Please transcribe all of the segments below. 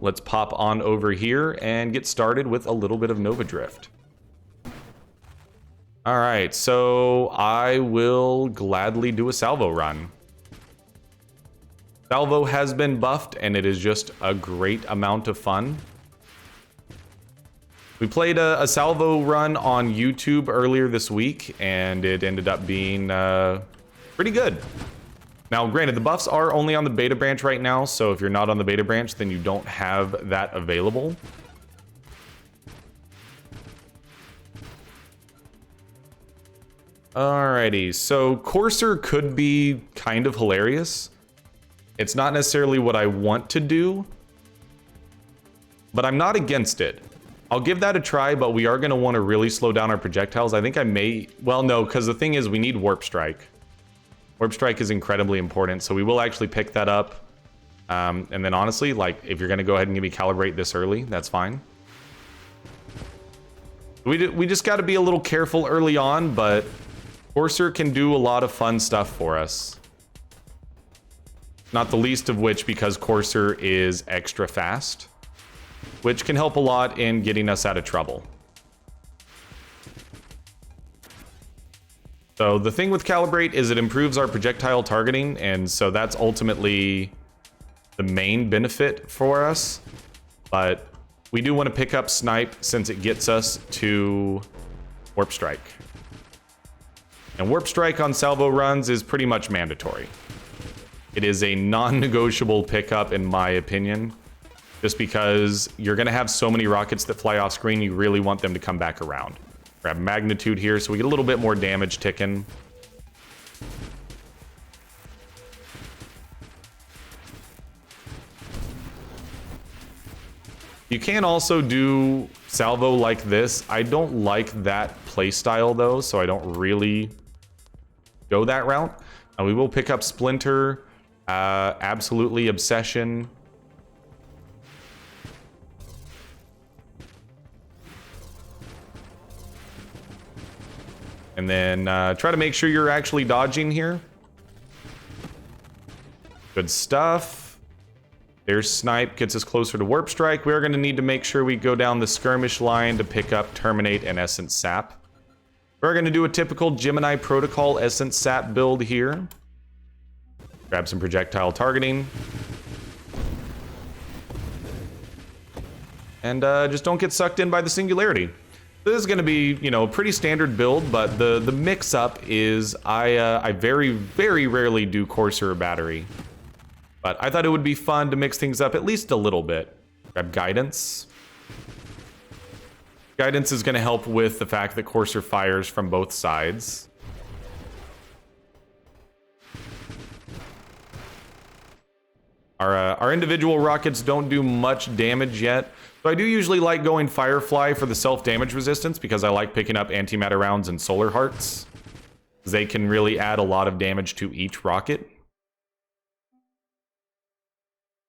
let's pop on over here and get started with a little bit of Nova Drift. All right, so I will gladly do a salvo run. Salvo has been buffed, and it is just a great amount of fun. We played a salvo run on YouTube earlier this week, and it ended up being pretty good. Now, granted, the buffs are only on the beta branch right now, so if you're not on the beta branch, then you don't have that available. Alrighty, so Courser could be kind of hilarious. It's not necessarily what I want to do, but I'm not against it. I'll give that a try, but we are going to want to really slow down our projectiles. I think I may... Well, no, because the thing is we need Warp Strike. Warp Strike is incredibly important, so we will actually pick that up. And then honestly, like, if you're going to go ahead and give me Calibrate this early, that's fine. We just got to be a little careful early on, but Courser can do a lot of fun stuff for us. Not the least of which because Courser is extra fast, which can help a lot in getting us out of trouble. So the thing with Calibrate is it improves our projectile targeting, and so that's ultimately the main benefit for us. But we do want to pick up Snipe since it gets us to Warp Strike. And Warp Strike on salvo runs is pretty much mandatory. It is a non-negotiable pickup in my opinion, just because you're going to have so many rockets that fly off screen, you really want them to come back around. Grab Magnitude here so we get a little bit more damage ticking. You can also do salvo like this. I don't like that playstyle though, so I don't really go that route. We will pick up Splinter. Absolutely Obsession. And then try to make sure you're actually dodging here. Good stuff. There's Snipe, gets us closer to Warp Strike. We're going to need to make sure we go down the skirmish line to pick up Terminate and Essence Sap. We're going to do a typical Gemini Protocol Essence Sap build here. Grab some projectile targeting. And just don't get sucked in by the singularity. This is going to be, you know, a pretty standard build, but the mix-up is I very, very rarely do Courser or Battery. But I thought it would be fun to mix things up at least a little bit. Grab Guidance. Guidance is going to help with the fact that Courser fires from both sides. Our individual rockets don't do much damage yet. So I do usually like going Firefly for the self-damage resistance because I like picking up antimatter rounds and solar hearts. They can really add a lot of damage to each rocket.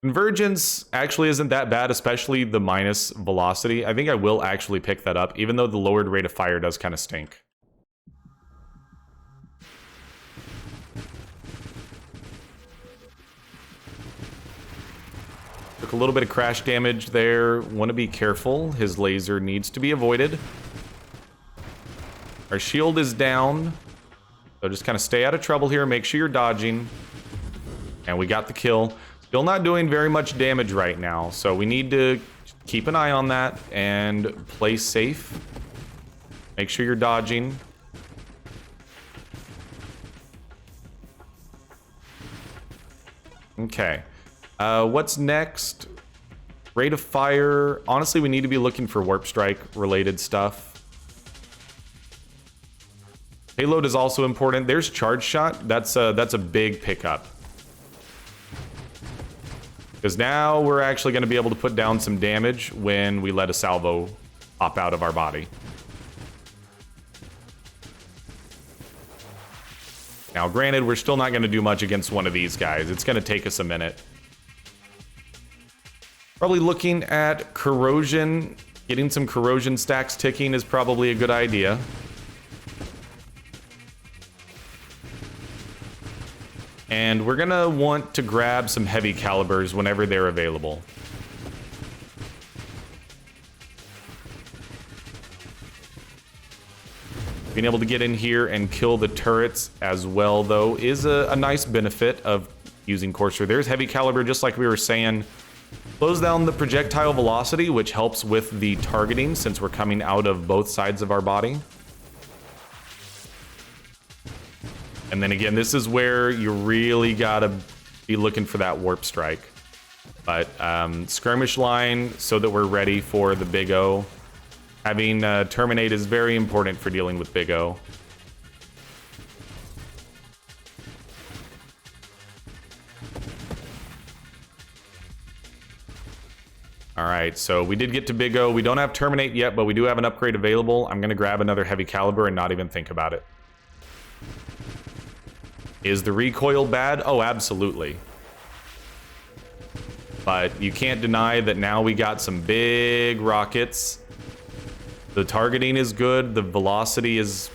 Convergence actually isn't that bad, especially the minus velocity. I think I will actually pick that up, even though the lowered rate of fire does kind of stink. Took a little bit of crash damage there. Want to be careful. His laser needs to be avoided. Our shield is down. So just kind of stay out of trouble here. Make sure you're dodging. And we got the kill. Still not doing very much damage right now. So we need to keep an eye on that and play safe. Make sure you're dodging. Okay. What's next? Rate of fire. Honestly, we need to be looking for Warp Strike related stuff. Payload is also important. There's Charge Shot. That's a big pickup. Because now we're actually going to be able to put down some damage when we let a salvo pop out of our body. Now, granted, we're still not going to do much against one of these guys. It's going to take us a minute. Probably looking at corrosion. Getting some corrosion stacks ticking is probably a good idea. And we're gonna want to grab some heavy calibers whenever they're available. Being able to get in here and kill the turrets as well, though, is a nice benefit of using Courser. There's heavy caliber, just like we were saying. Slows down the projectile velocity, which helps with the targeting since we're coming out of both sides of our body. And then again, this is where you really gotta be looking for that warp strike. But skirmish line so that we're ready for the Big O. Having terminate is very important for dealing with Big O. All right, so we did get to Big O. We don't have terminate yet, but we do have an upgrade available. I'm gonna grab another heavy caliber and not even think about it. Is the recoil bad? Oh, absolutely. But you can't deny that now we got some big rockets. The targeting is good. The velocity is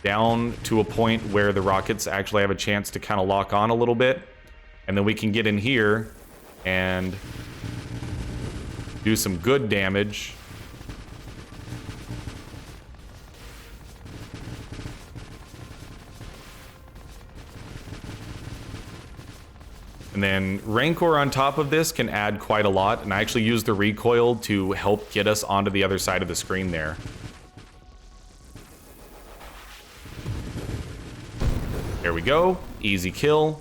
down to a point where the rockets actually have a chance to kind of lock on a little bit. And then we can get in here and do some good damage. And then Rancor on top of this can add quite a lot, and I actually use the recoil to help get us onto the other side of the screen there. There we go. Easy kill.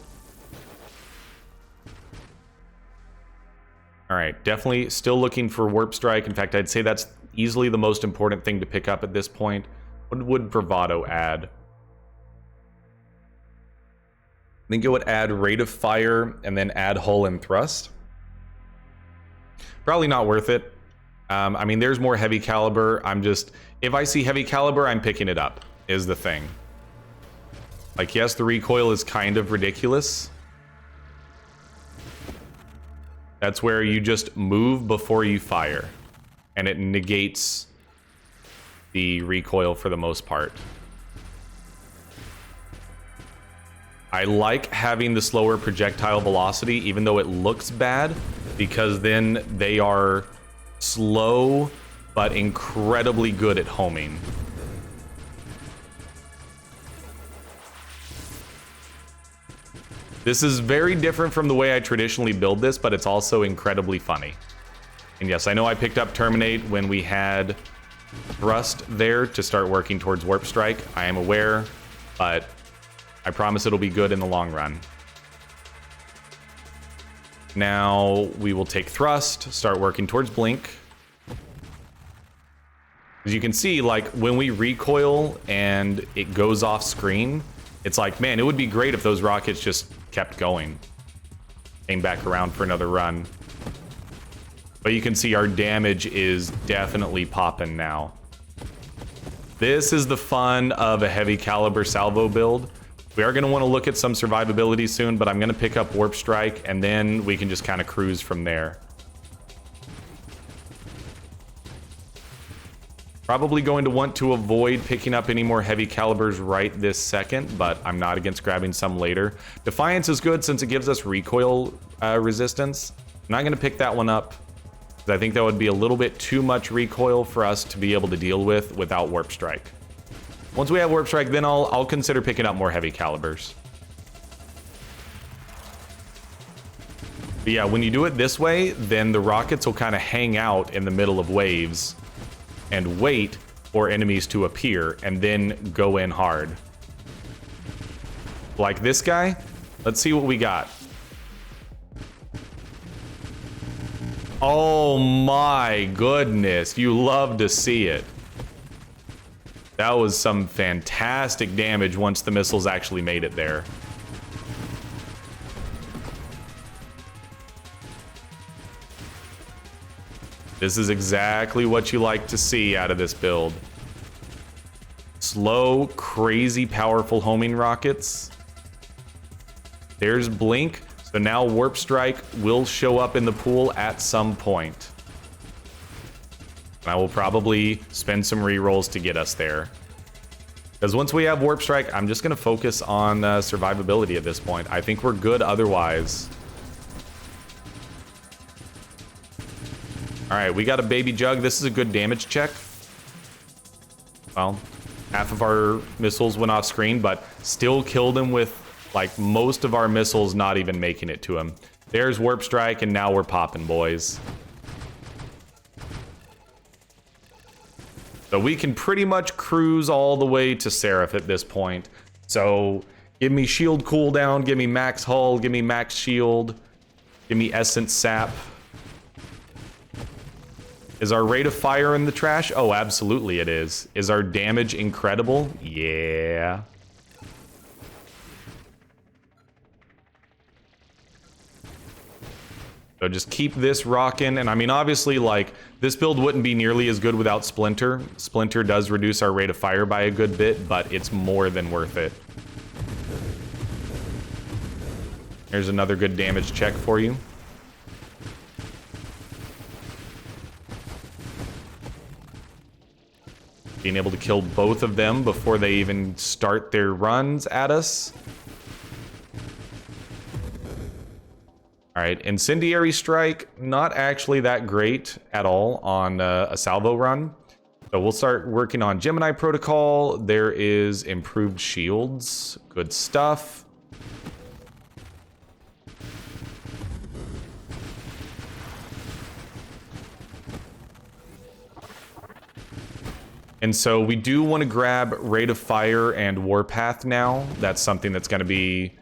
All right, definitely still looking for Warp Strike. In fact, I'd say that's easily the most important thing to pick up at this point. What would Bravado add? I think it would add rate of fire and then add hull and thrust. Probably not worth it. I mean, there's more heavy caliber. If I see heavy caliber, I'm picking it up, is the thing. Like, yes, the recoil is kind of ridiculous. That's where you just move before you fire, and it negates the recoil for the most part. I like having the slower projectile velocity, even though it looks bad, because then they are slow but incredibly good at homing. This is very different from the way I traditionally build this, but it's also incredibly funny. And yes, I know I picked up Terminate when we had Thrust there to start working towards Warp Strike. I am aware, but I promise it'll be good in the long run. Now we will take Thrust, start working towards Blink. As you can see, like, when we recoil and it goes off screen, it's like, man, it would be great if those rockets just kept going. Came back around for another run. But you can see our damage is definitely popping now. This is the fun of a heavy caliber salvo build. We are going to want to look at some survivability soon, but I'm going to pick up Warp Strike, and then we can just kind of cruise from there. Probably going to want to avoid picking up any more heavy calibers right this second, but I'm not against grabbing some later. Defiance is good since it gives us recoil resistance. I'm not going to pick that one up, because I think that would be a little bit too much recoil for us to be able to deal with without Warp Strike. Once we have Warp Strike, then I'll consider picking up more heavy calibers. But yeah, when you do it this way, then the rockets will kind of hang out in the middle of waves and wait for enemies to appear and then go in hard. Like this guy. Let's see what we got. Oh my goodness, you love to see it. That was some fantastic damage once the missiles actually made it there. This is exactly what you like to see out of this build. Slow, crazy, powerful homing rockets. There's Blink. So now Warp Strike will show up in the pool at some point. And I will probably spend some rerolls to get us there. Because once we have Warp Strike, I'm just going to focus on survivability at this point. I think we're good otherwise. All right, we got a Baby Jug. This is a good damage check. Well, Half of our missiles went off screen, but still killed him with like most of our missiles not even making it to him. There's Warp Strike, and now we're popping, boys. So we can pretty much cruise all the way to Seraph at this point. So give me shield cooldown, give me max hull, give me max shield, give me essence sap. Is our rate of fire in the trash? Oh, absolutely it is. Is our damage incredible? Yeah. So just keep this rocking. And I mean, obviously, like, this build wouldn't be nearly as good without Splinter. Splinter does reduce our rate of fire by a good bit, but it's more than worth it. Here's another good damage check for you. Being able to kill both of them before they even start their runs at us. All right, Incendiary Strike, not actually that great at all on a salvo run. So we'll start working on Gemini Protocol. There is improved shields, good stuff. And so we do want to grab Rate of Fire and Warpath now. That's something that's going to be,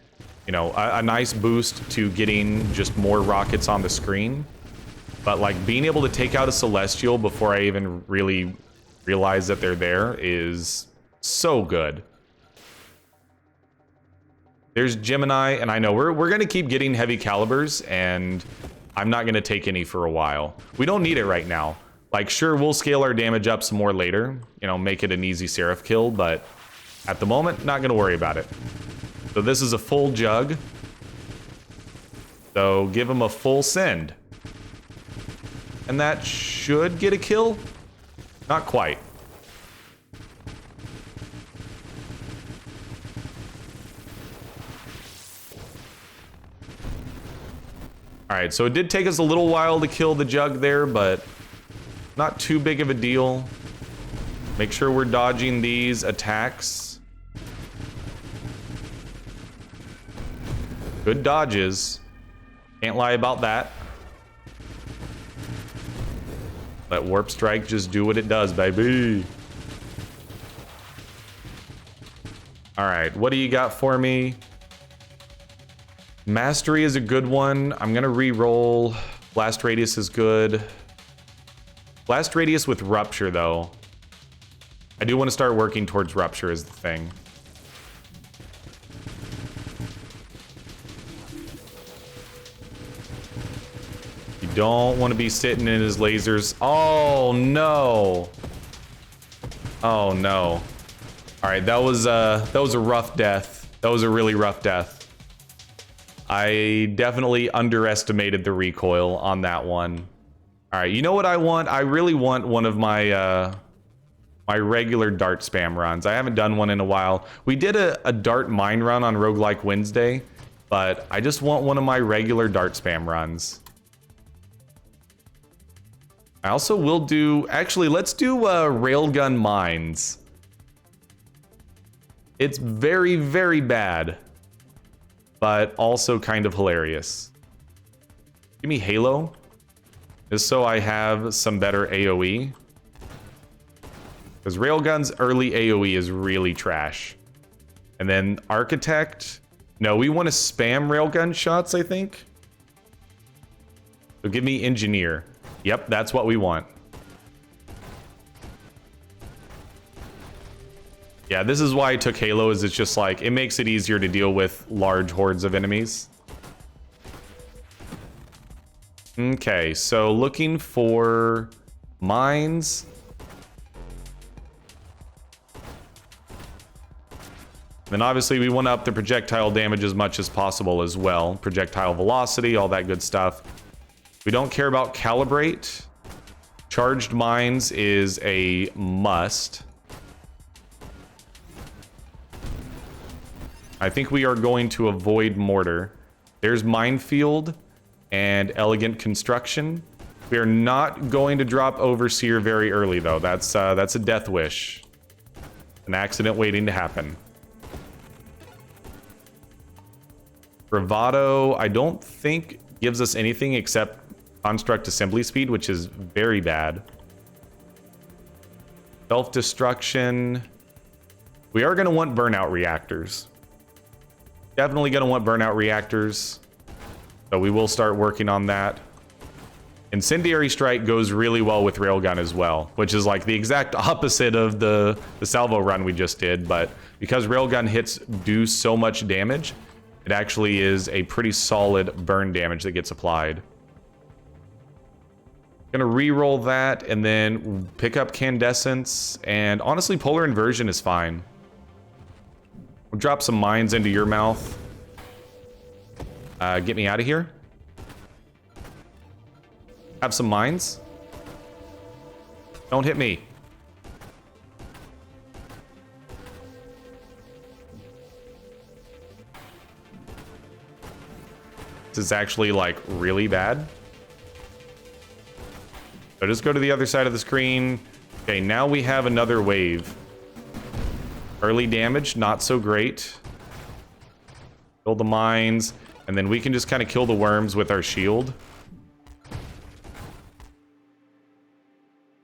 you know, a nice boost to getting just more rockets on the screen. But like being able to take out a Celestial before I even really realize that they're there is so good. There's Gemini, and I know we're going to keep getting heavy calibers, and I'm not going to take any for a while. We don't need it right now. Like, sure, we'll scale our damage up some more later, you know, make it an easy Seraph kill, but at the moment, not going to worry about it. So this is a full jug. So give him a full send. And that should get a kill? Not quite. Alright, so it did take us a little while to kill the jug there, but not too big of a deal. Make sure we're dodging these attacks. Good dodges. Can't lie about that. Let Warp Strike just do what it does, baby. Alright, what do you got for me? Mastery is a good one. I'm gonna re-roll. Blast Radius is good. Blast Radius with Rupture, though. I do want to start working towards Rupture is the thing. You don't want to be sitting in his lasers. Oh, no. Oh, no. All right, that was a rough death. That was a really rough death. I definitely underestimated the recoil on that one. All right, you know what I want? I really want one of my my regular dart spam runs. I haven't done one in a while. We did a dart mine run on Roguelike Wednesday, but I just want one of my regular dart spam runs. I also will do... Actually, let's do railgun mines. It's very, very bad, but also kind of hilarious. Give me Halo. Just so I have some better AoE. Because Railgun's early AoE is really trash. And then Architect. No, we want to spam Railgun shots, I think. So give me Engineer. Yep, that's what we want. Yeah, this is why I took Halo, is it's just like, it makes it easier to deal with large hordes of enemies. Okay, so looking for mines. Then obviously we want to up the projectile damage as much as possible as well. Projectile velocity, all that good stuff. We don't care about calibrate. Charged mines is a must. I think we are going to avoid mortar. There's minefield and elegant construction. We are not going to drop Overseer very early, though. That's a death wish. An accident waiting to happen. Bravado, I don't think gives us anything except construct assembly speed, which is very bad. Self-destruction. We are going to want burnout reactors. Definitely going to want burnout reactors. So we will start working on that. Incendiary strike goes really well with railgun as well, which is like the exact opposite of the salvo run we just did. But because railgun hits do so much damage, it actually is a pretty solid burn damage that gets applied. Gonna re-roll that and then pick up Candescence, and honestly Polar Inversion is fine. We'll drop some mines into your mouth. Get me out of here. Have some mines. Don't hit me. This is actually like really bad. So just go to the other side of the screen. Okay, now we have another wave. Early damage, not so great. Kill the mines, and then we can just kind of kill the worms with our shield.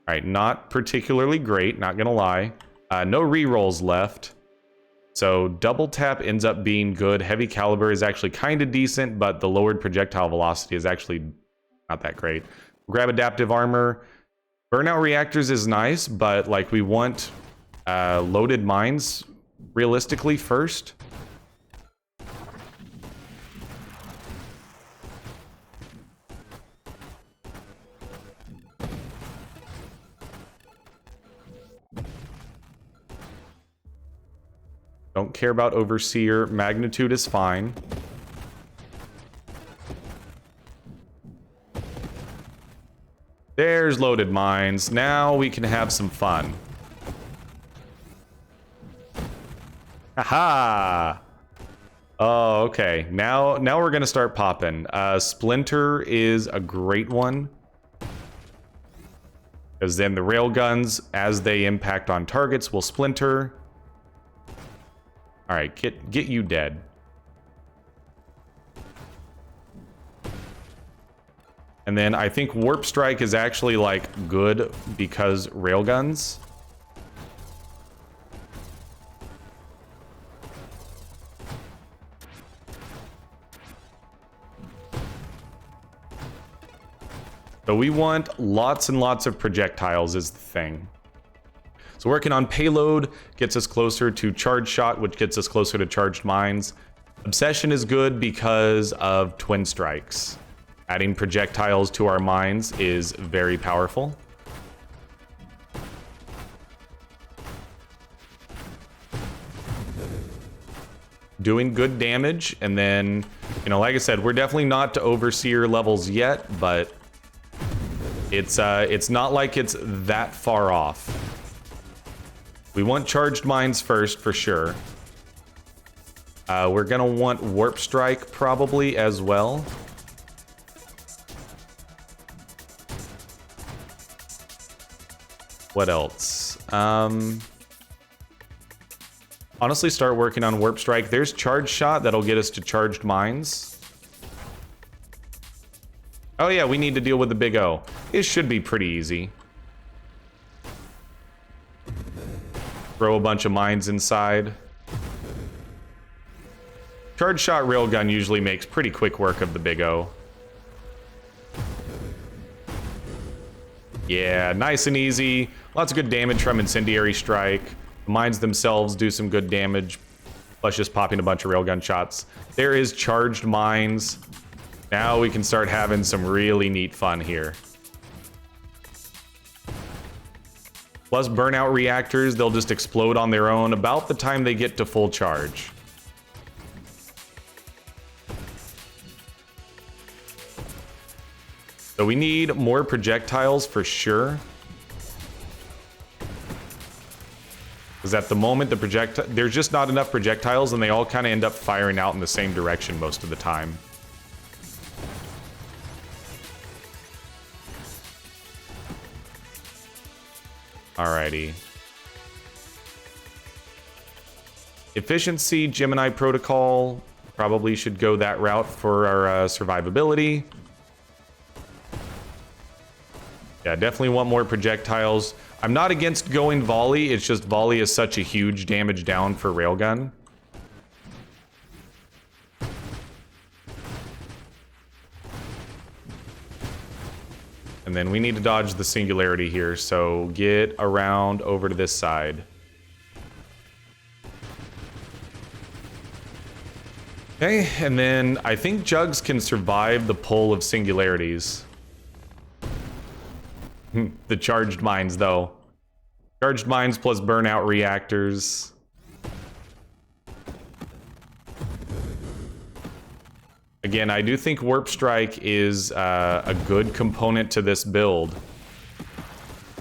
All right, not particularly great, not gonna lie. No rerolls left. So double tap ends up being good. Heavy caliber is actually kind of decent, but the lowered projectile velocity is actually not that great. Grab adaptive armor. Burnout reactors is nice, but like we want loaded mines realistically first. Don't care about Overseer. Magnitude is fine. There's loaded mines. Now we can have some fun. Aha! Oh, okay. Now we're gonna start popping. Splinter is a great one. Because then the railguns, as they impact on targets, will splinter. Alright, get you dead. And then I think Warp Strike is actually like good because railguns. So we want lots and lots of projectiles is the thing. So working on payload gets us closer to charge shot, which gets us closer to charged mines. Obsession is good because of twin strikes. Adding projectiles to our mines is very powerful. Doing good damage, and then, you know, like I said, we're definitely not to Overseer levels yet, but it's not like it's that far off. We want charged mines first, for sure. We're gonna want Warp Strike probably as well. What else? Honestly, start working on Warp Strike. There's Charge Shot that'll get us to charged mines. Oh yeah, we need to deal with the Big O. It should be pretty easy. Throw a bunch of mines inside. Charge Shot Railgun usually makes pretty quick work of the Big O. Yeah, nice and easy. Lots of good damage from Incendiary Strike. The mines themselves do some good damage, plus just popping a bunch of railgun shots. There is charged mines. Now we can start having some really neat fun here. Plus burnout reactors, they'll just explode on their own about the time they get to full charge. So we need more projectiles for sure. Because at the moment, there's just not enough projectiles, and they all kind of end up firing out in the same direction most of the time. Alrighty. Efficiency, Gemini Protocol. Probably should go that route for our survivability. Yeah, definitely want more projectiles. I'm not against going volley, it's just volley is such a huge damage down for railgun. And then we need to dodge the singularity here, so get around over to this side. Okay, and then I think Jugs can survive the pull of singularities. The charged mines, though. Charged mines plus burnout reactors. Again, I do think Warp Strike is a good component to this build.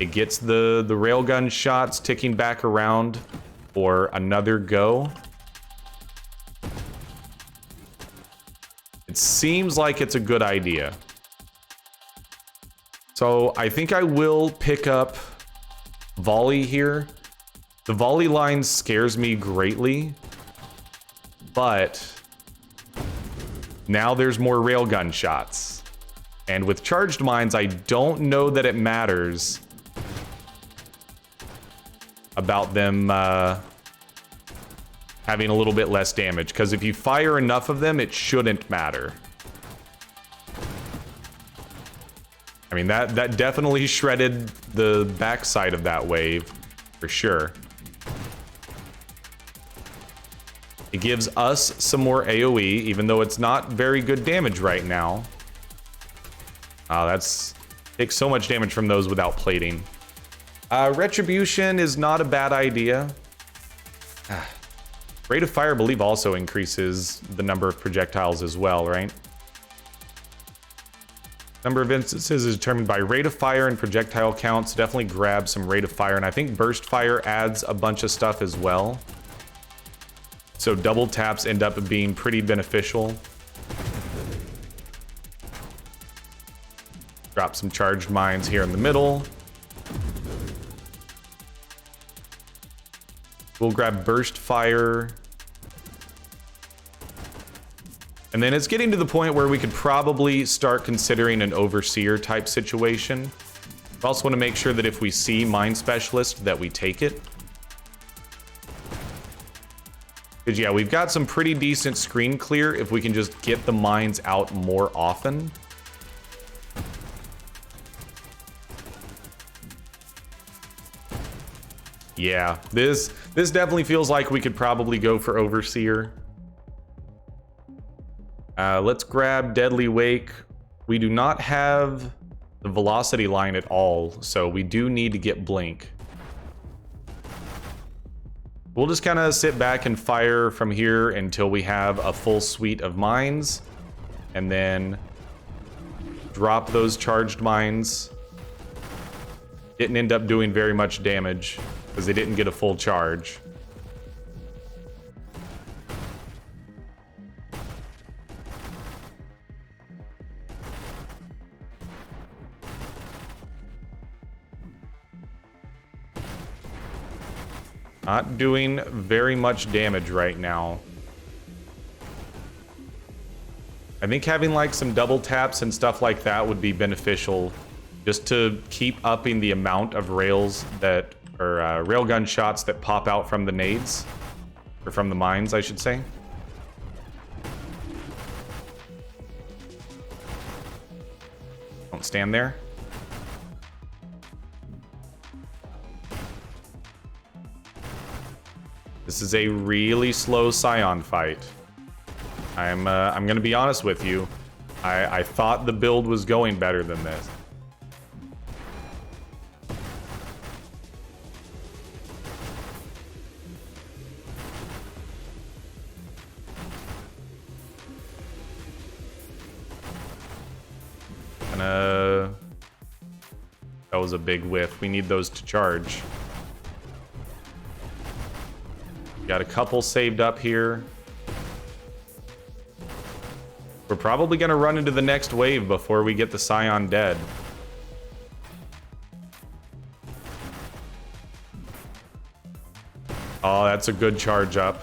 It gets the railgun shots ticking back around for another go. It seems like it's a good idea. So I think I will pick up volley here. The volley line scares me greatly, but now there's more railgun shots. And with charged mines, I don't know that it matters about them having a little bit less damage, because if you fire enough of them, it shouldn't matter. I mean, that definitely shredded the backside of that wave, for sure. It gives us some more AoE, even though it's not very good damage right now. Takes so much damage from those without plating. Retribution is not a bad idea. Rate of fire, I believe, also increases the number of projectiles as well, right? Number of instances is determined by rate of fire and projectile counts. Definitely grab some rate of fire, and I think burst fire adds a bunch of stuff as well. So double taps end up being pretty beneficial. Drop some charged mines here in the middle. We'll grab burst fire. And then it's getting to the point where we could probably start considering an overseer type situation. We also want to make sure that if we see mine specialist that we take it. Because yeah, we've got some pretty decent screen clear if we can just get the mines out more often. Yeah, this definitely feels like we could probably go for overseer. Let's grab Deadly Wake. We do not have the velocity line at all, so we do need to get Blink. We'll just kind of sit back and fire from here until we have a full suite of mines, and then drop those charged mines. Didn't end up doing very much damage because they didn't get a full charge. Not doing very much damage right now. I think having like some double taps and stuff like that would be beneficial, just to keep upping the amount of rails that, or railgun shots that pop out from the nades, or from the mines, I should say. Don't stand there. This is a really slow Scion fight. I'm gonna be honest with you. I thought the build was going better than this. That was a big whiff. We need those to charge. Got a couple saved up here. We're probably going to run into the next wave before we get the Scion dead. Oh, that's a good charge up.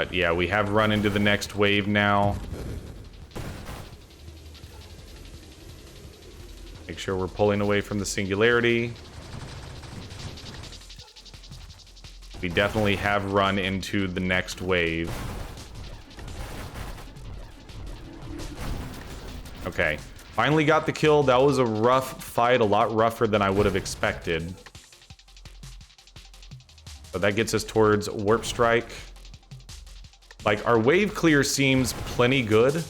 But yeah, we have run into the next wave now. Make sure we're pulling away from the singularity. We definitely have run into the next wave. Okay, finally got the kill. That was a rough fight, a lot rougher than I would have expected. So that gets us towards Warp Strike. Like, our wave clear seems plenty good,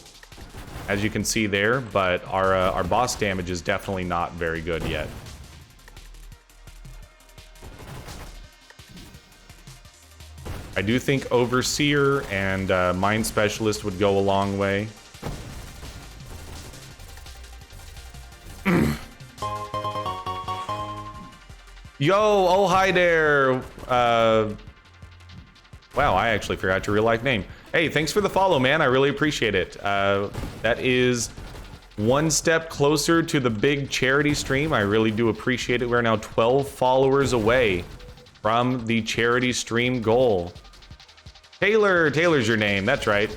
as you can see there, but our boss damage is definitely not very good yet. I do think Overseer and Mind Specialist would go a long way. Yo, oh hi there. Wow, I actually forgot your real life name. Hey, thanks for the follow, man. I really appreciate it. That is one step closer to the big charity stream. I really do appreciate it. We're now 12 followers away from the charity stream goal. Taylor's your name. That's right.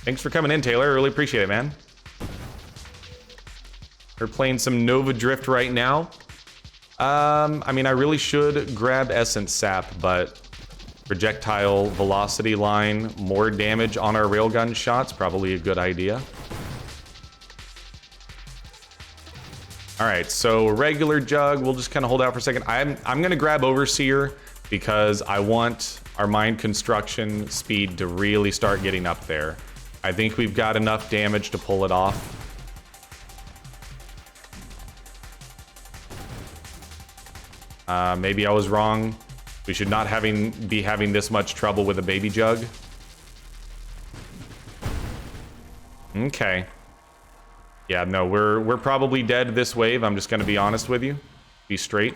Thanks for coming in, Taylor. I really appreciate it, man. We're playing some Nova Drift right now. I mean, I really should grab Essence Sap, but projectile velocity line, more damage on our railgun shots, probably a good idea. All right, so regular jug, we'll just kind of hold out for a second. I'm gonna grab Overseer because I want our mind construction speed to really start getting up there. I think we've got enough damage to pull it off. Maybe I was wrong. We should not be having this much trouble with a baby jug. Okay. Yeah, no, we're probably dead this wave. I'm just gonna be honest with you. Be straight.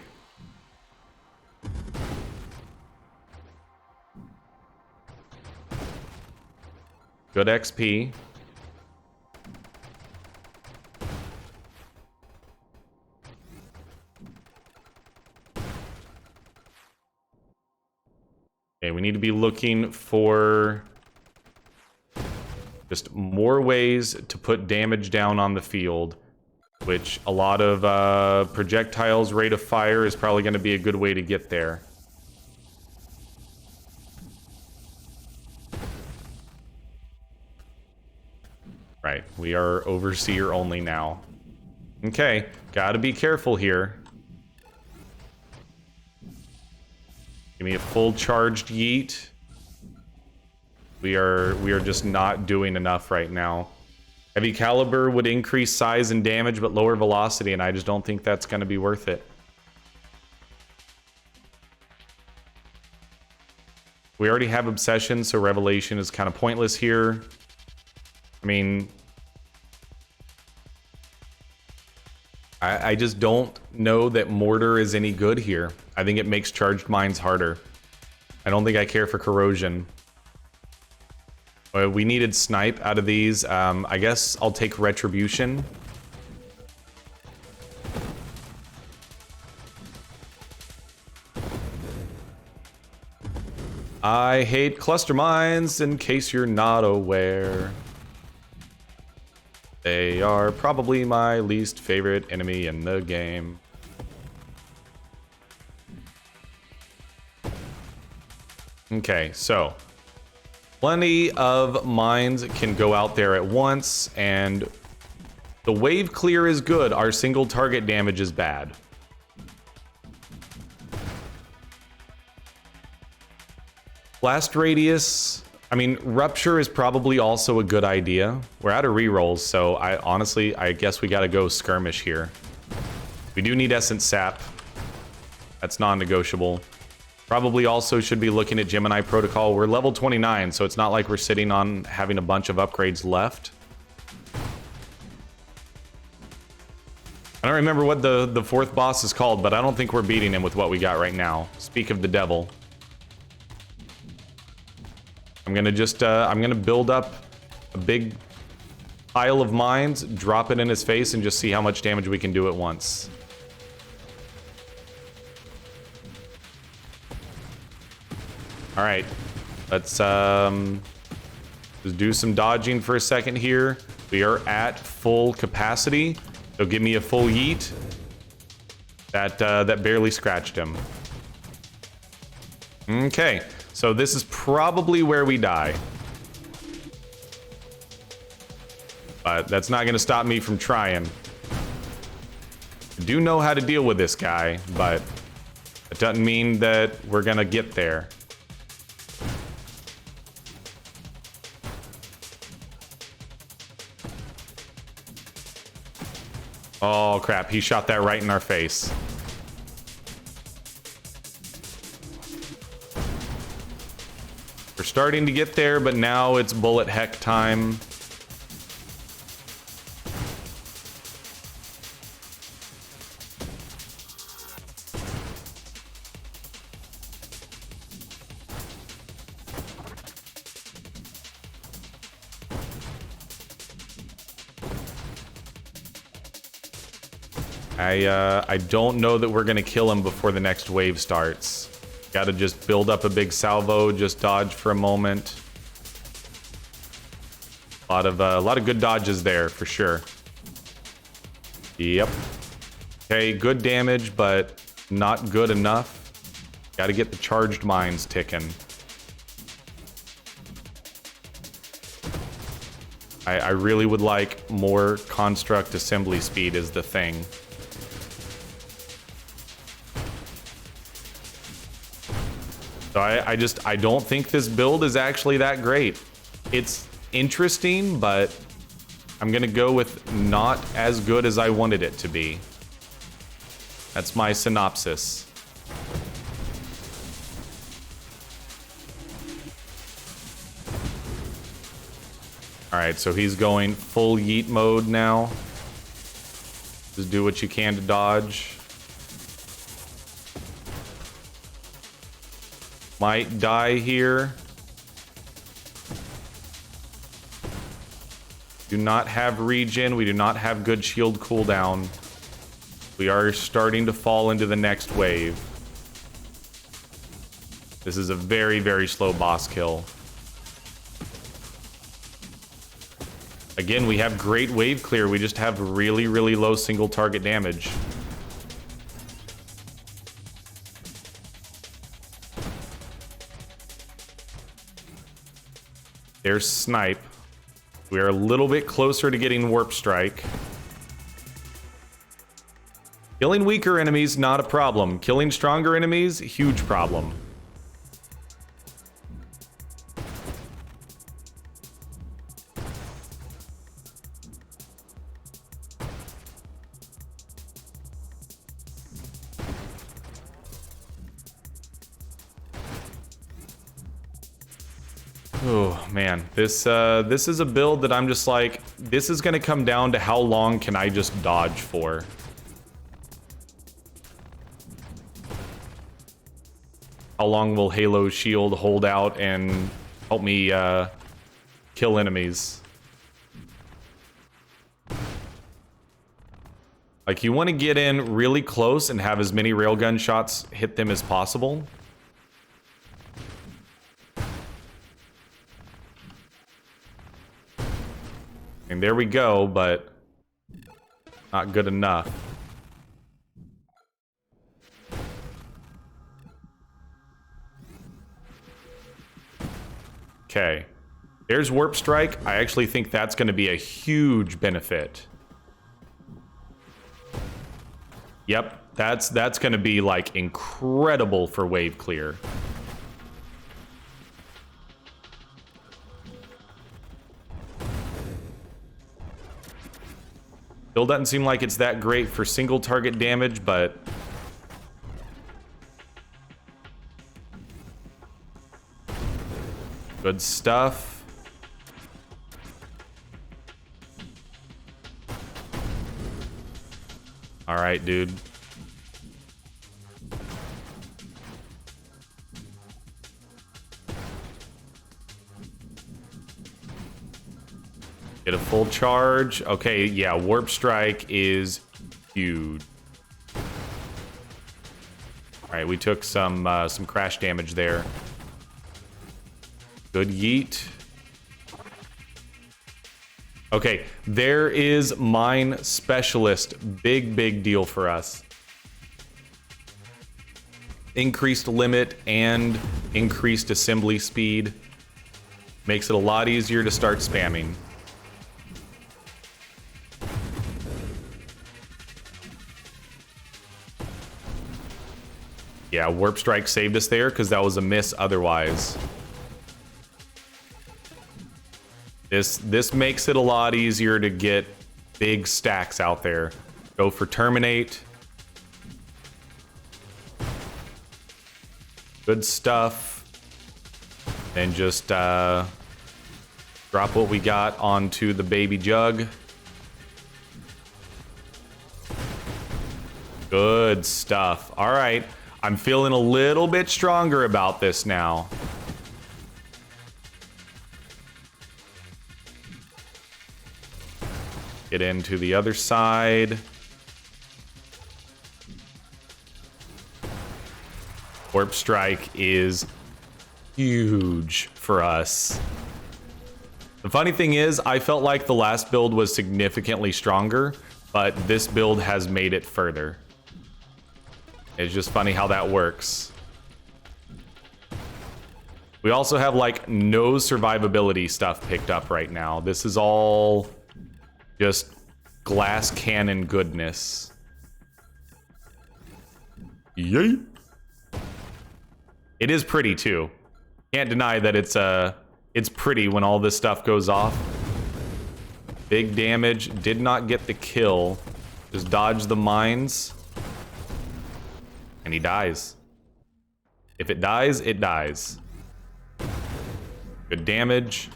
Good XP. Okay, we need to be looking for just more ways to put damage down on the field, which a lot of projectiles rate of fire is probably going to be a good way to get there. Right, we are Overseer only now. Okay, gotta be careful here. Give me a full charged yeet. We are just not doing enough right now. Heavy caliber would increase size and damage, but lower velocity, and I just don't think that's going to be worth it. We already have obsession, so revelation is kind of pointless here. I mean, I just don't know that mortar is any good here. I think it makes charged mines harder. I don't think I care for corrosion. We needed snipe out of these. I guess I'll take retribution. I hate cluster mines, in case you're not aware. They are probably my least favorite enemy in the game. Okay, so plenty of mines can go out there at once, and the wave clear is good. Our single target damage is bad. Blast radius, I mean, rupture is probably also a good idea. We're out of rerolls, so I guess we gotta go skirmish here. We do need essence sap. That's non-negotiable. Probably also should be looking at Gemini Protocol. We're level 29, so it's not like we're sitting on having a bunch of upgrades left. I don't remember what the fourth boss is called, but I don't think we're beating him with what we got right now. Speak of the devil. I'm gonna build up a big pile of mines, drop it in his face, and just see how much damage we can do at once. All right, Let's just do some dodging for a second here. We are at full capacity, so give me a full yeet. That barely scratched him. Okay, so this is probably where we die. But that's not gonna stop me from trying. I do know how to deal with this guy, but it doesn't mean that we're gonna get there. Oh crap, he shot that right in our face. We're starting to get there, but now it's bullet heck time. I don't know that we're gonna kill him before the next wave starts. Gotta just build up a big salvo, just dodge for a moment. A lot of good dodges there for sure. Yep. Okay, good damage, but not good enough. Gotta get the charged mines ticking. I really would like more construct assembly speed is the thing. So I don't think this build is actually that great. It's interesting, but I'm gonna go with not as good as I wanted it to be. That's my synopsis. All right, so he's going full yeet mode now. Just do what you can to dodge. Might die here. Do not have regen. We do not have good shield cooldown. We are starting to fall into the next wave. This is a very, very slow boss kill. Again, we have great wave clear. We just have really, really low single target damage. There's Snipe. We are a little bit closer to getting Warp Strike. Killing weaker enemies, not a problem. Killing stronger enemies, huge problem. Oh man, this is a build that I'm just like, this is gonna come down to how long can I just dodge for. How long will Halo's shield hold out and help me kill enemies? Like, you want to get in really close and have as many railgun shots hit them as possible. And there we go, but not good enough. Okay. There's Warp Strike. I actually think that's going to be a huge benefit. Yep, that's going to be like incredible for wave clear. Still doesn't seem like it's that great for single target damage, but good stuff. All right, dude. Get a full charge. Okay, yeah, Warp Strike is huge. All right, we took some crash damage there. Good yeet. Okay, there is mine specialist. Big deal for us. Increased limit and increased assembly speed. Makes it a lot easier to start spamming. Yeah, Warp Strike saved us there because that was a miss otherwise. This makes it a lot easier to get big stacks out there. Go for Terminate. Good stuff. Then just drop what we got onto the baby jug. Good stuff. All right. I'm feeling a little bit stronger about this now. Get into the other side. Warp Strike is huge for us. The funny thing is, I felt like the last build was significantly stronger, but this build has made it further. It's just funny how that works. We also have like no survivability stuff picked up right now. This is all just glass cannon goodness. Yay! It is pretty too. Can't deny that it's pretty when all this stuff goes off. Big damage. Did not get the kill. Just dodge the mines. And he dies. If it dies, it dies. Good damage.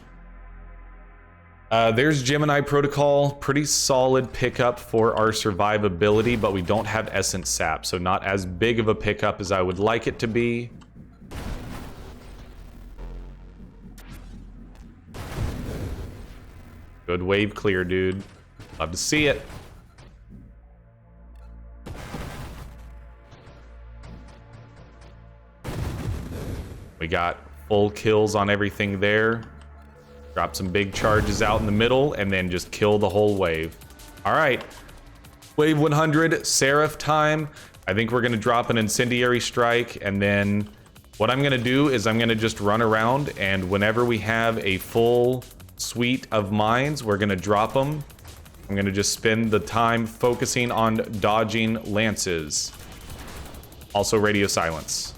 There's Gemini Protocol. Pretty solid pickup for our survivability, but we don't have Essence Sap, so not as big of a pickup as I would like it to be. Good wave clear, dude. Love to see it. We got full kills on everything there. Drop some big charges out in the middle and then just kill the whole wave. All right. Wave 100, Seraph time. I think we're going to drop an Incendiary Strike, and then what I'm going to do is I'm going to just run around, and whenever we have a full suite of mines, we're going to drop them. I'm going to just spend the time focusing on dodging lances. Also radio silence.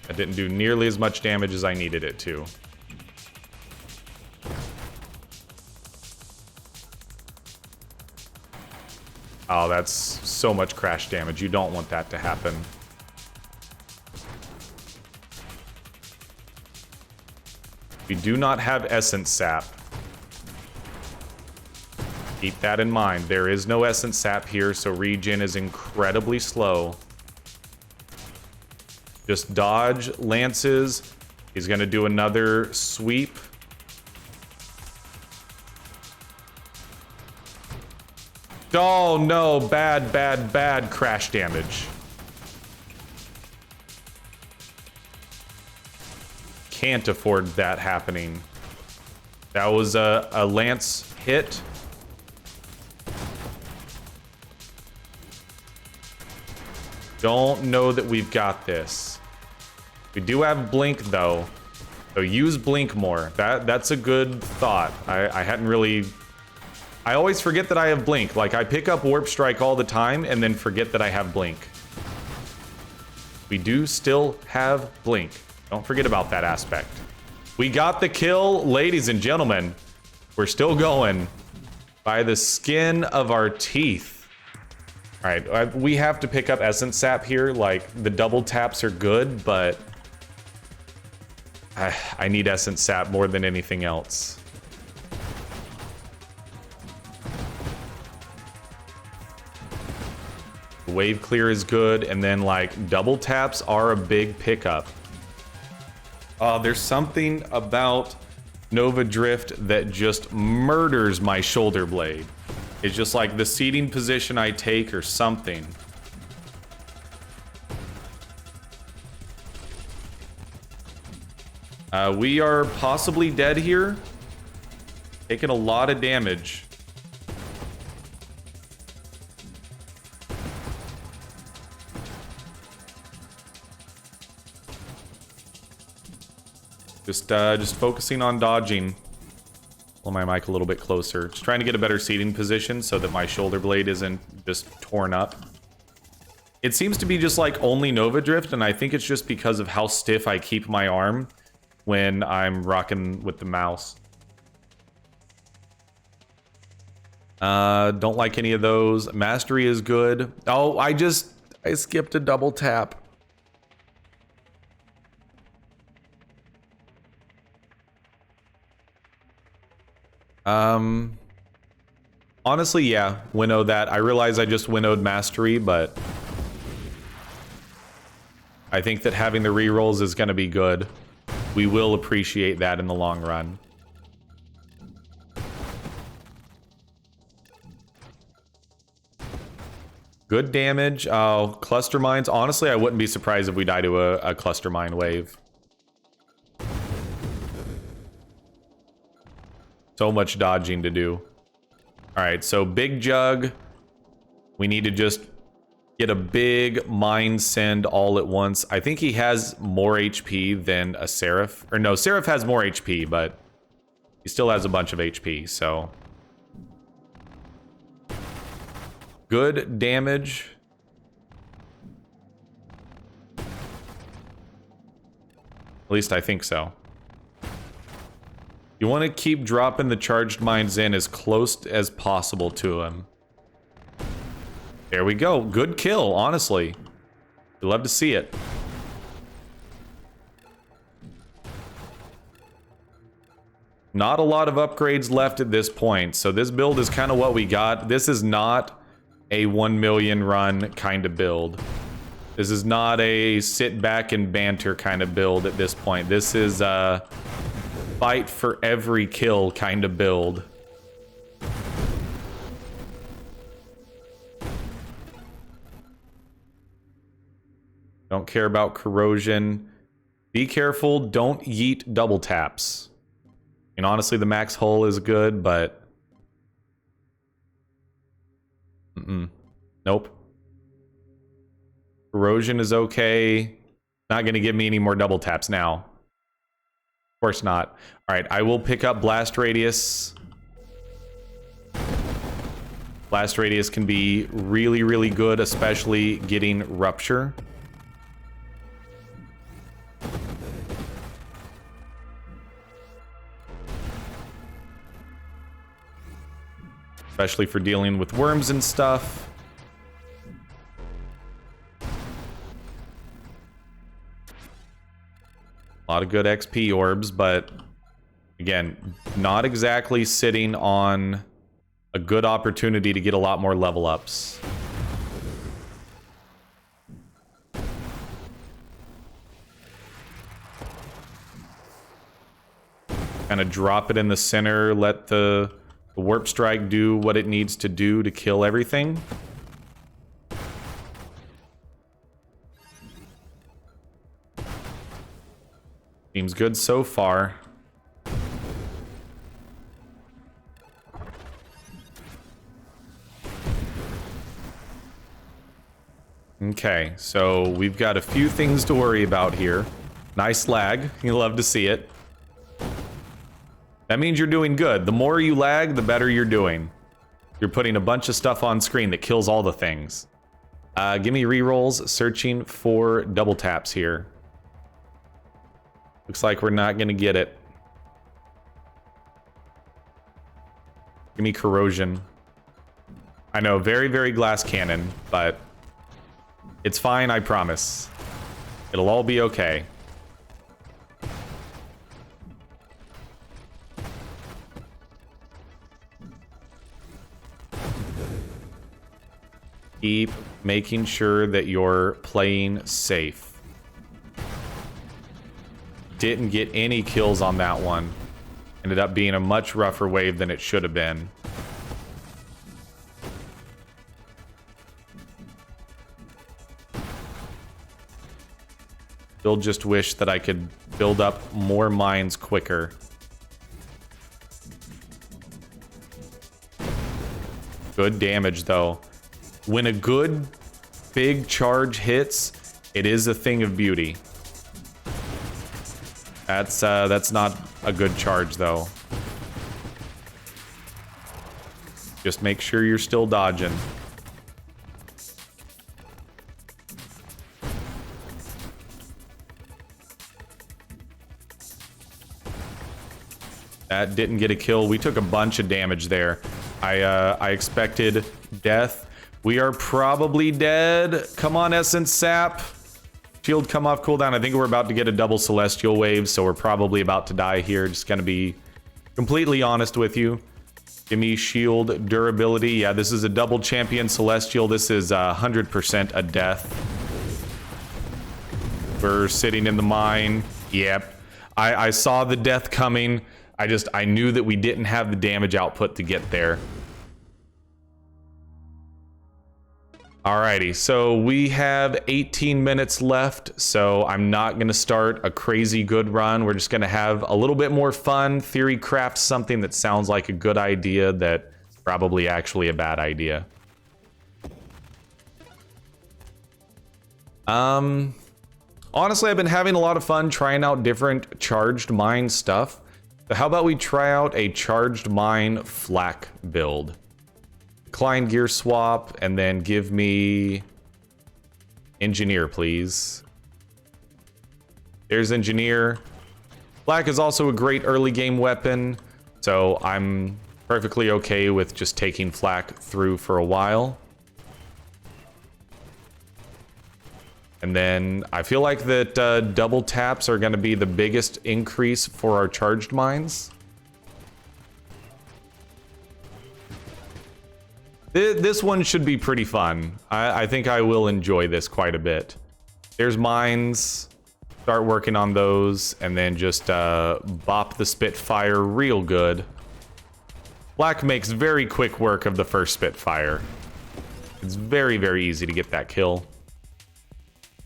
That didn't do nearly as much damage as I needed it to. Oh, that's so much crash damage. You don't want that to happen. We do not have Essence Sap. Keep that in mind. There is no Essence Sap here, so regen is incredibly slow. Just dodge lances. He's going to do another sweep. Oh no, bad crash damage. Can't afford that happening. That was a lance hit. Don't know that we've got this. We do have blink though, so use blink more. That's a good thought. I hadn't really. I always forget that I have blink. Like I pick up Warp Strike all the time and then forget that I have blink. We do still have blink. Don't forget about that aspect. We got the kill, ladies and gentlemen. We're still going by the skin of our teeth. All right, we have to pick up Essence Sap here. Like, the double taps are good, but I need Essence Sap more than anything else. Wave clear is good, and then, like, double taps are a big pickup. There's something about Nova Drift that just murders my shoulder blade. It's just like the seating position I take or something. We are possibly dead here. Taking a lot of damage. Just focusing on dodging. Pull my mic a little bit closer. Just trying to get a better seating position so that my shoulder blade isn't just torn up. It seems to be just like only Nova Drift, and I think it's just because of how stiff I keep my arm when I'm rocking with the mouse. Don't like any of those. Mastery is good. Oh, I skipped a double tap. Honestly, yeah, winnow that. I realize I just winnowed mastery, but I think that having the rerolls is going to be good. We will appreciate that in the long run. Good damage. Oh, cluster mines. Honestly, I wouldn't be surprised if we die to a cluster mine wave. So much dodging to do. All right, so big jug. We need to just get a big mine send all at once. I think he has more HP than a Seraph. Or no, Seraph has more HP, but he still has a bunch of HP, so. Good damage. At least I think so. You want to keep dropping the charged mines in as close as possible to him. There we go. Good kill, honestly. You'd love to see it. Not a lot of upgrades left at this point, so this build is kind of what we got. This is not a 1 million run kind of build. This is not a sit back and banter kind of build at this point. This is a fight for every kill kind of build. Don't care about corrosion. Be careful, don't yeet double taps. And honestly, the max hull is good, but nope. Corrosion is okay. Not gonna give me any more double taps now. Of course not. All right, I will pick up blast radius. Blast radius can be really, really good, especially getting rupture. Especially for dealing with worms and stuff. A lot of good XP orbs, but again, not exactly sitting on a good opportunity to get a lot more level ups. Kind of drop it in the center, let the warp strike do what it needs to do to kill everything. Seems good so far. Okay, so we've got a few things to worry about here. Nice lag. You love to see it. That means you're doing good. The more you lag, the better you're doing. You're putting a bunch of stuff on screen that kills all the things. Give me rerolls, searching for double taps here. Looks like we're not gonna get it. Give me corrosion. I know, very, very glass cannon, but it's fine, I promise. It'll all be okay. Keep making sure that you're playing safe. Didn't get any kills on that one. Ended up being a much rougher wave than it should have been. Still just wish that I could build up more mines quicker. Good damage, though. When a good big charge hits, it is a thing of beauty. That's not a good charge, though. Just make sure you're still dodging. That didn't get a kill. We took a bunch of damage there. I expected death. We are probably dead. Come on, Essence Sap. Shield come off cooldown. I think we're about to get a double Celestial Wave, so we're probably about to die here. Just gonna be completely honest with you. Give me shield durability. Yeah, this is a double champion Celestial. This is 100% a death. We're sitting in the mine. Yep. I saw the death coming. I knew that we didn't have the damage output to get there. Alrighty, so we have 18 minutes left, so I'm not gonna start a crazy good run. We're just gonna have a little bit more fun, theory craft something that sounds like a good idea that's probably actually a bad idea. Honestly, I've been having a lot of fun trying out different charged mine stuff. So how about we try out a charged mine flak build? Decline gear swap, and then give me engineer, please. There's engineer. Flak is also a great early game weapon, so I'm perfectly okay with just taking flak through for a while. And then I feel like that double taps are going to be the biggest increase for our charged mines. This one should be pretty fun. I think I will enjoy this quite a bit. There's mines. Start working on those, and then just bop the Spitfire real good. Black makes very quick work of the first Spitfire. It's very, very easy to get that kill.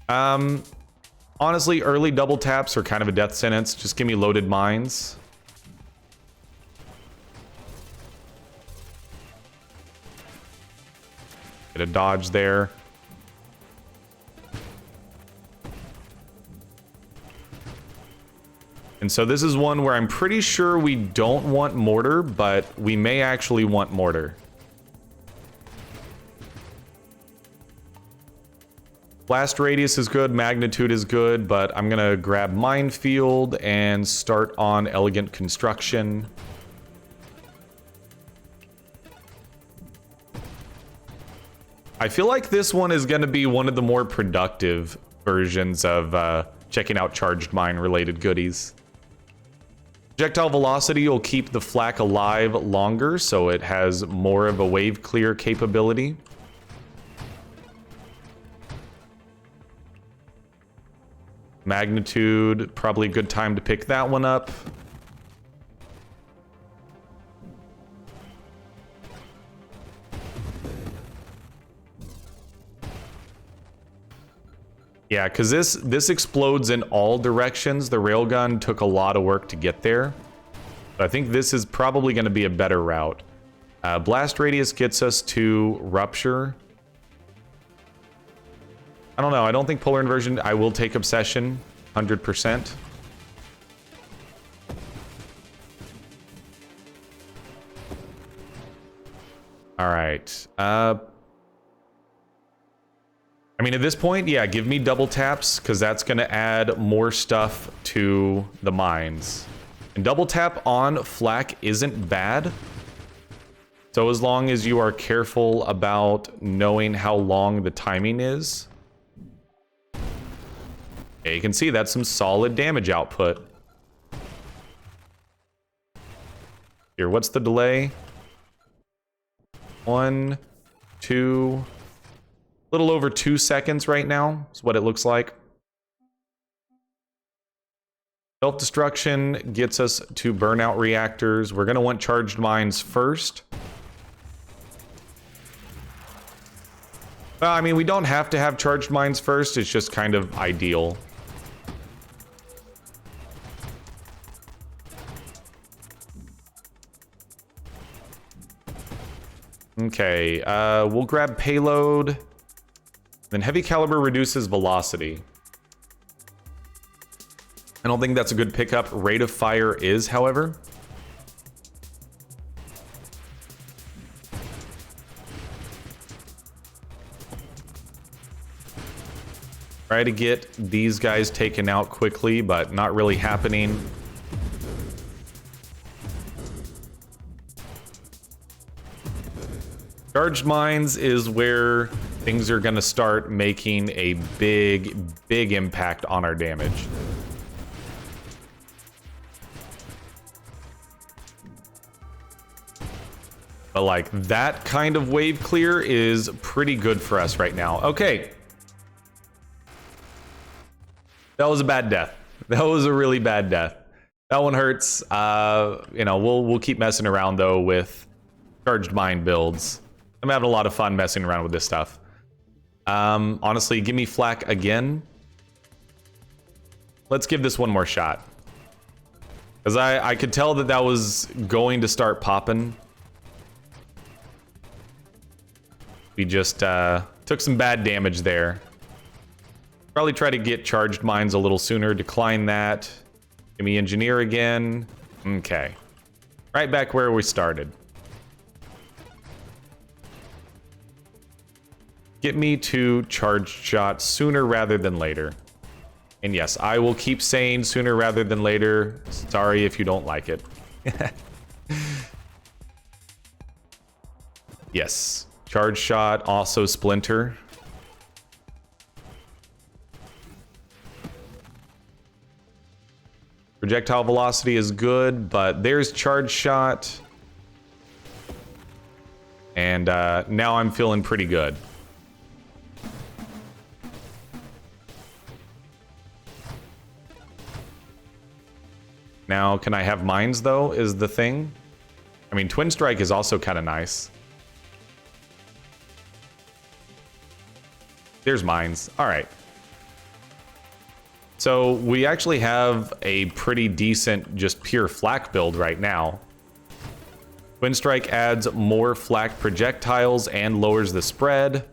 Honestly, early double taps are kind of a death sentence. Just give me loaded mines. Get a dodge there. And so this is one where I'm pretty sure we don't want mortar, but we may actually want mortar. Blast radius is good, magnitude is good, but I'm gonna grab minefield and start on elegant construction. I feel like this one is gonna be one of the more productive versions of checking out charged mine related goodies. Projectile velocity will keep the flak alive longer, so it has more of a wave clear capability. Magnitude, probably a good time to pick that one up. Yeah, because this explodes in all directions. The railgun took a lot of work to get there. But I think this is probably going to be a better route. Blast radius gets us to rupture. I don't know. I don't think polar inversion. I will take obsession, 100%. All right. I mean, at this point, yeah, give me double taps, because that's going to add more stuff to the mines. And double tap on flak isn't bad. So as long as you are careful about knowing how long the timing is. Yeah, you can see that's some solid damage output. Here, what's the delay? 1, 2... little over 2 seconds right now is what it looks like. Self-destruction gets us to burnout reactors. We're going to want charged mines first. Well, I mean, we don't have to have charged mines first. It's just kind of ideal. Okay, we'll grab payload. Then heavy caliber reduces velocity. I don't think that's a good pickup. Rate of fire is, however. Try to get these guys taken out quickly, but not really happening. Charged mines is where things are going to start making a big impact on our damage. But like that kind of wave clear is pretty good for us right now. Okay. That was a bad death. That was a really bad death. That one hurts. You know, we'll keep messing around though with charged mine builds. I'm having a lot of fun messing around with this stuff. Honestly, give me flak again. Let's give this one more shot. Because I could tell that that was going to start popping. We just took some bad damage there. Probably try to get charged mines a little sooner. Decline that. Give me engineer again. Okay. Right back where we started. Get me to charged shot sooner rather than later. And yes, I will keep saying sooner rather than later. Sorry if you don't like it. Yes. Charge shot, also splinter. Projectile velocity is good, but there's charge shot. And now I'm feeling pretty good. Now, can I have mines, though, is the thing. I mean, Twin Strike is also kind of nice. There's mines. All right. So we actually have a pretty decent, just pure flak build right now. Twin Strike adds more flak projectiles and lowers the spread.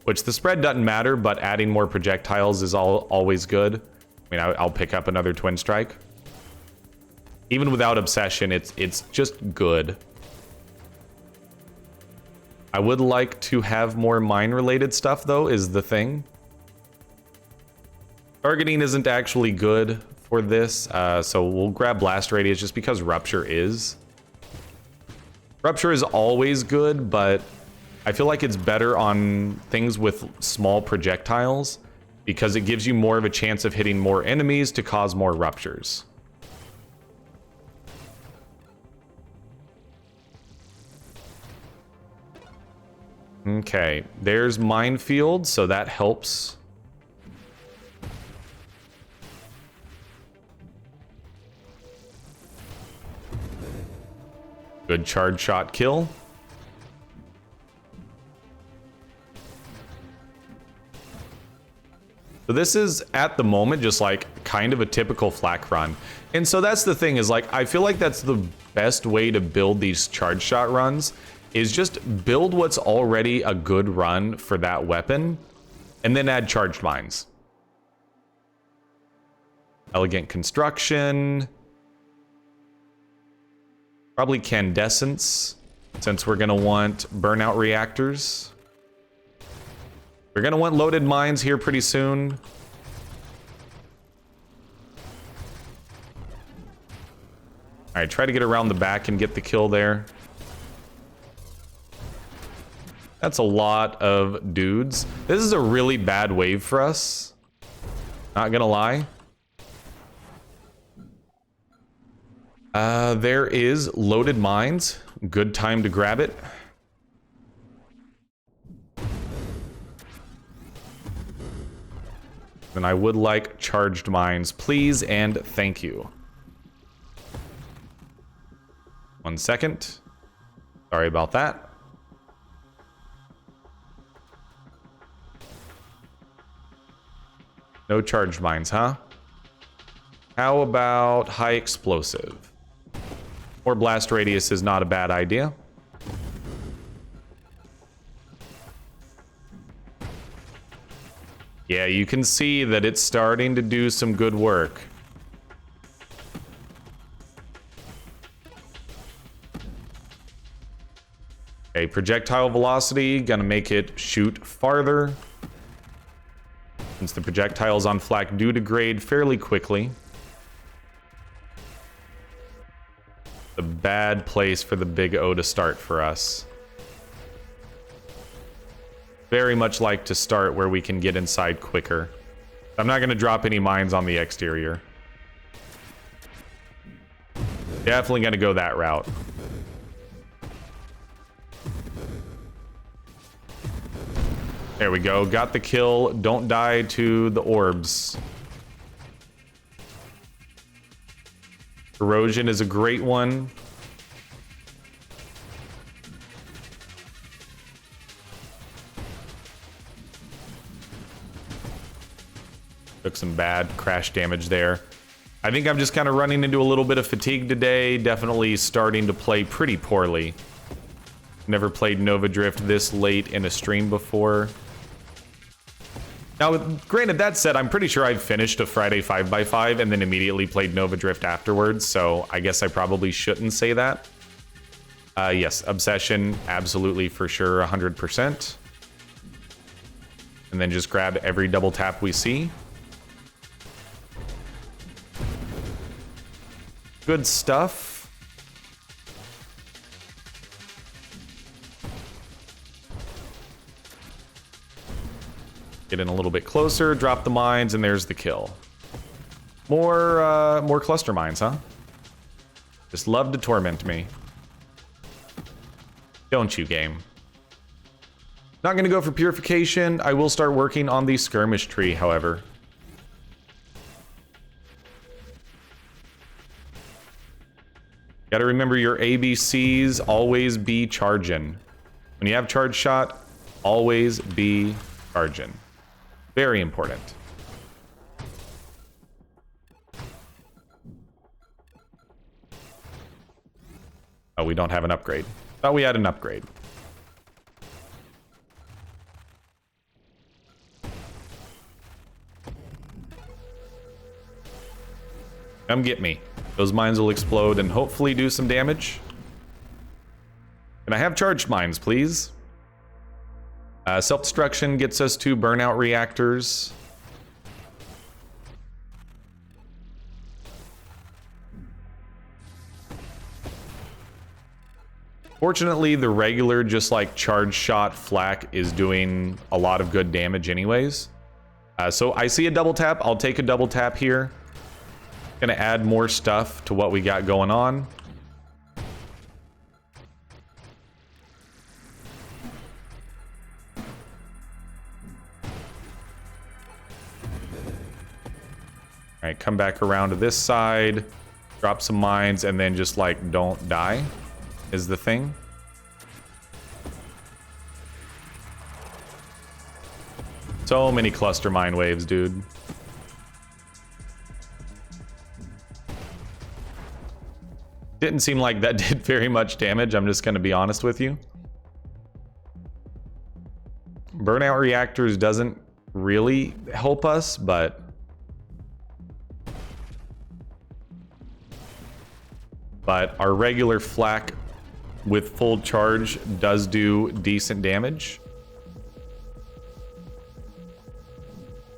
Which the spread doesn't matter, but adding more projectiles is always good. I mean, I'll pick up another Twin Strike. Even without Obsession, it's just good. I would like to have more mine-related stuff, though, is the thing. Targeting isn't actually good for this, so we'll grab Blast Radius just because Rupture is. Rupture is always good, but I feel like it's better on things with small projectiles because it gives you more of a chance of hitting more enemies to cause more ruptures. Okay, there's minefield, so that helps. Good charge shot kill. So this is, at the moment, just like kind of a typical flak run. And so that's the thing is like, I feel like that's the best way to build these charge shot runs is just build what's already a good run for that weapon and then add charged mines. Elegant construction. Probably Candescence, since we're gonna want burnout reactors. We're gonna want loaded mines here pretty soon. All right, try to get around the back and get the kill there. That's a lot of dudes. This is a really bad wave for us. Not gonna lie. There is loaded mines. Good time to grab it. And I would like charged mines, please, and thank you. 1 second. Sorry about that. No charged mines, huh? How about high explosive? Or blast radius is not a bad idea. yeah, you can see that it's starting to do some good work. Okay, projectile velocity, gonna make it shoot farther. Since the projectiles on flak do degrade fairly quickly. A bad place for the big O to start for us. Very much like to start where we can get inside quicker. I'm not going to drop any mines on the exterior. Definitely going to go that route. There we go. Got the kill. Don't die to the orbs. Erosion is a great one. Took some bad crash damage there. I think I'm just kind of running into a little bit of fatigue today. Definitely starting to play pretty poorly. Never played Nova Drift this late in a stream before. Now, granted, that said, I'm pretty sure I've finished a Friday 5x5 and then immediately played Nova Drift afterwards, so I guess I probably shouldn't say that. Yes, Obsession, absolutely for sure, 100%. And then just grab every double tap we see. Good stuff. Get in a little bit closer, drop the mines, and there's the kill. More cluster mines, huh? Just love to torment me. Don't you, game? Not gonna go for purification. I will start working on the skirmish tree, however. Gotta remember your ABCs, always be charging. When you have charge shot, always be charging. Very important. Oh, we don't have an upgrade. Thought we had an upgrade. Come get me. Those mines will explode and hopefully do some damage. Can I have charged mines, please? Self-destruction gets us to burnout reactors. Fortunately, the regular, just like charge shot flak is doing a lot of good damage anyways. So I see a double tap. I'll take a double tap here. Gonna add more stuff to what we got going on. All right, come back around to this side, drop some mines, and then just like don't die is the thing. So many cluster mine waves, dude. Didn't seem like that did very much damage, I'm just gonna be honest with you. Burnout reactors doesn't really help us, but our regular flak with full charge does do decent damage.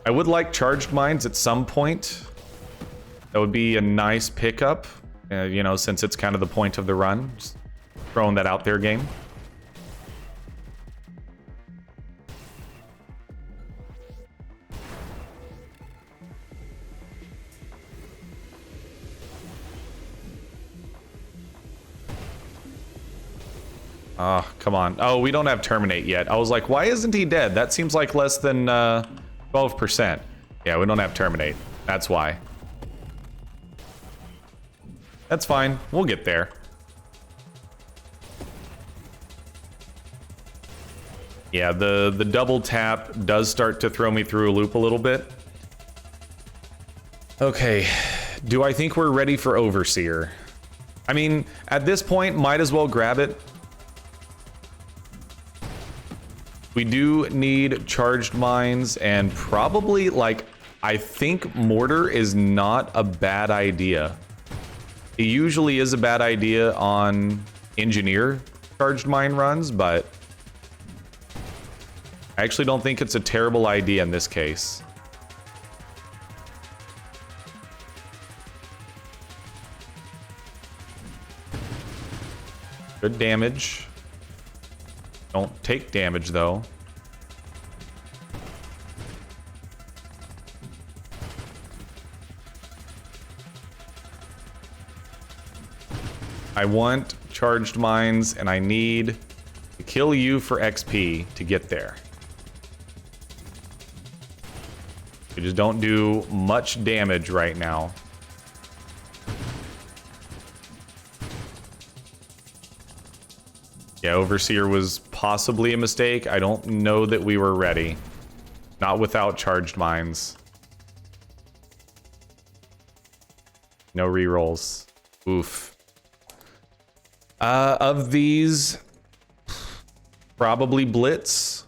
I would like charged mines at some point. That would be a nice pickup. You know, since it's kind of the point of the run. Just throwing that out there, game. Oh, come on. Oh, we don't have Terminate yet. I was like, why isn't he dead? That seems like less than 12%. Yeah, we don't have Terminate. That's why. That's fine. We'll get there. Yeah, the double tap does start to throw me through a loop a little bit. Okay. Do I think we're ready for Overseer? I mean, at this point, might as well grab it. We do need charged mines and probably, like, I think mortar is not a bad idea. It usually is a bad idea on engineer charged mine runs, but I actually don't think it's a terrible idea in this case. Good damage. Don't take damage though. I want charged mines and I need to kill you for XP to get there. You just don't do much damage right now. Yeah, Overseer was possibly a mistake. I don't know that we were ready. Not without charged mines. No rerolls. Oof. Of these, probably Blitz.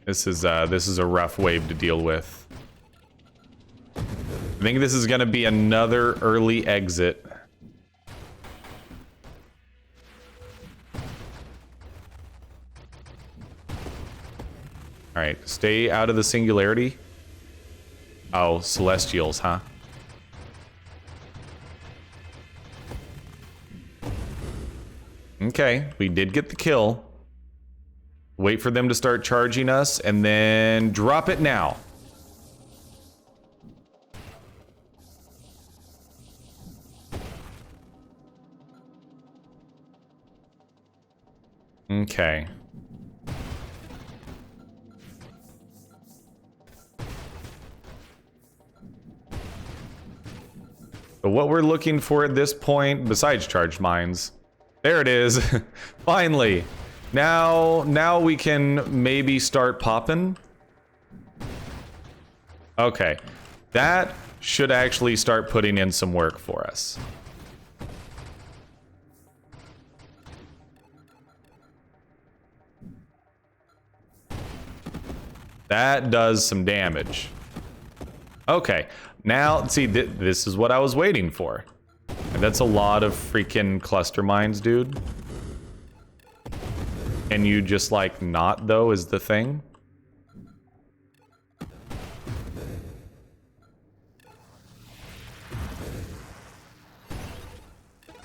This is a rough wave to deal with. I think this is gonna be another early exit. All right, stay out of the singularity. Oh, Celestials, huh? Okay, we did get the kill. Wait for them to start charging us, and then drop it now. Okay. But what we're looking for at this point, besides charged mines, there it is. Finally. Now we can maybe start popping. Okay. That should actually start putting in some work for us. That does some damage. Okay. Now, see, this is what I was waiting for. And that's a lot of freaking cluster mines, dude. Can you just, like, not, though, is the thing?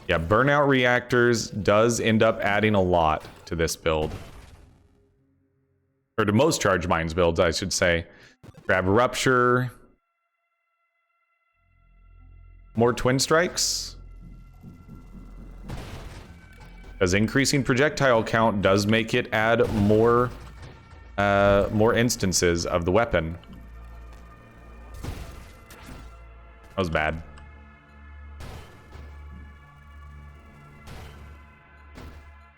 Yeah, burnout reactors does end up adding a lot to this build. Or to most charge mines builds, I should say. Grab Rupture. More Twin Strikes. Because increasing projectile count does make it add more instances of the weapon. That was bad.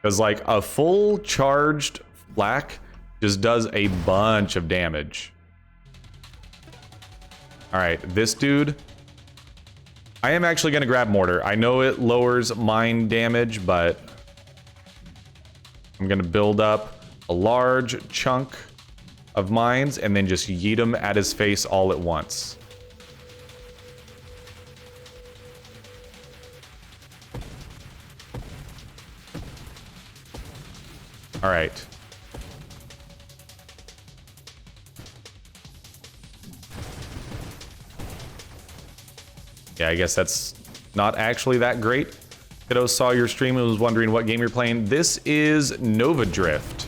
Because like a full charged flak just does a bunch of damage. All right, this dude. I am actually going to grab Mortar. I know it lowers mine damage, but I'm going to build up a large chunk of mines and then just yeet them at his face all at once. All right. Yeah, I guess that's not actually that great. Kiddo saw your stream and was wondering what game you're playing. This is Nova Drift.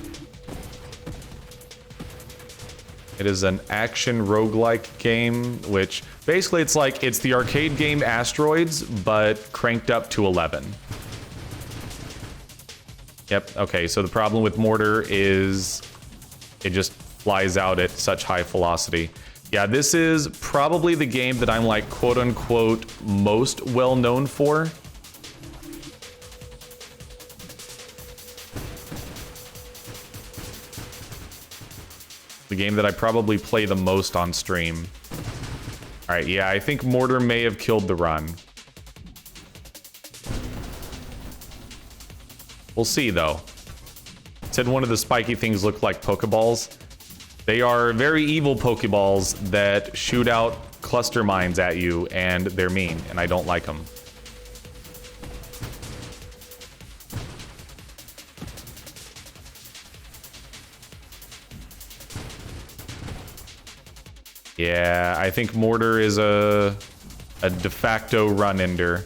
It is an action roguelike game, which basically it's the arcade game Asteroids, but cranked up to 11. Yep, okay, so the problem with Mortar is it just flies out at such high velocity. Yeah, this is probably the game that I'm like quote unquote most well known for. The game that I probably play the most on stream. All right, yeah, I think Mortar may have killed the run. We'll see, though. It said one of the spiky things looked like Pokeballs. They are very evil Pokeballs that shoot out cluster mines at you, and they're mean, and I don't like them. Yeah, I think Mortar is a de facto run-ender.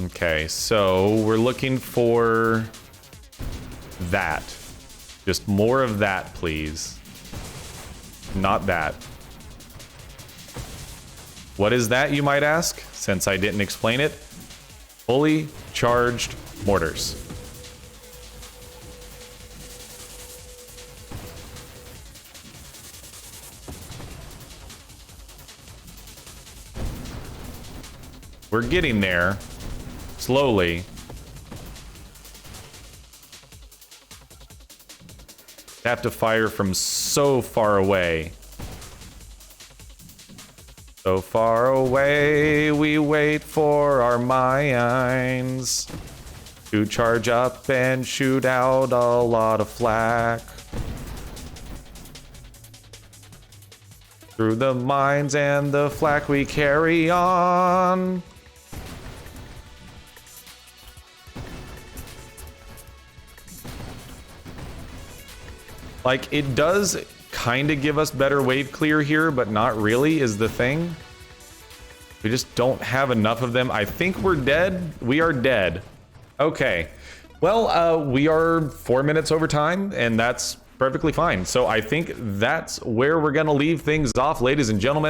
Okay, so we're looking for that. Just more of that, please. Not that. What is that, you might ask, since I didn't explain it? Fully charged mortars. We're getting there. Slowly. Have to fire from so far away. So far away, we wait for our mines to charge up and shoot out a lot of flak. Through the mines and the flak we carry on. Like, it does kind of give us better wave clear here, but not really is the thing. We just don't have enough of them. I think we're dead. We are dead. Okay. Well, we are 4 minutes over time, and that's perfectly fine. So I think that's where we're going to leave things off, ladies and gentlemen.